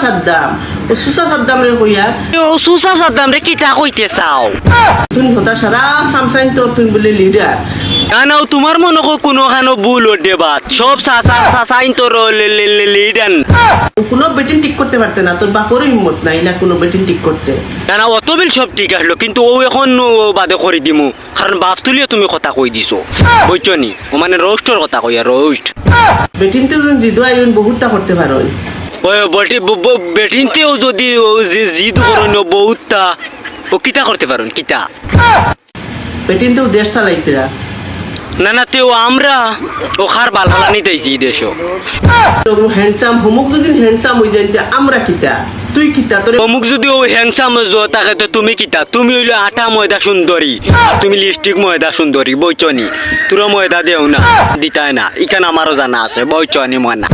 সাদ্দাম ও সুসা সাদ্দাম রে কইয়া ও সুসা সাদ্দাম রে কিটা কইতে চাও তুই হতা সারা সামসাইন তো তুই বলে লিডার না তোমার মনে হয় কোনো খানো ভুল ওঠে বাদ সব সাইন তোর লিডান কোনো বেটিন ঠিক করতে পারতে না তোর বাপরও হিম্মত নাই না কোনো বেটিন ঠিক করতে না অত বিল সব ঠিক আসলো কিন্তু ও এখন বাদে করে দিমু কারণ বাপ তুলিয়ে তুমি কথা কই দিছো বুঝছো নি ও মানে রোস্টর কথা কইয়া রোস্ট বেটিন তো জিদু আইন বহুতটা করতে পারো বেটিনতেও যদি জিদ করেন বহুতটা ও কিতা করতে পারেন কিতা বেটিন তো দেশ চালাইতেরা না তেও আমরা ও খার বাল হালানি দিয়েছি দেশও হ্যান্ডসাম হোমক যদি হ্যান্ডসাম হয়ে যায় আমরা কিতা তুই কিতা তোর অমুক যদি ও হ্যান্ডসাম তাকে তো তুমি কিতা তুমি হইলো আটা ময়দা সুন্দরী আর তুমি লিপস্টিক ময়দা সুন্দরী বইচনি তোরা ময়দা দেও না দিতাই না ইখান আমারও জানা আছে বইচনি ময়না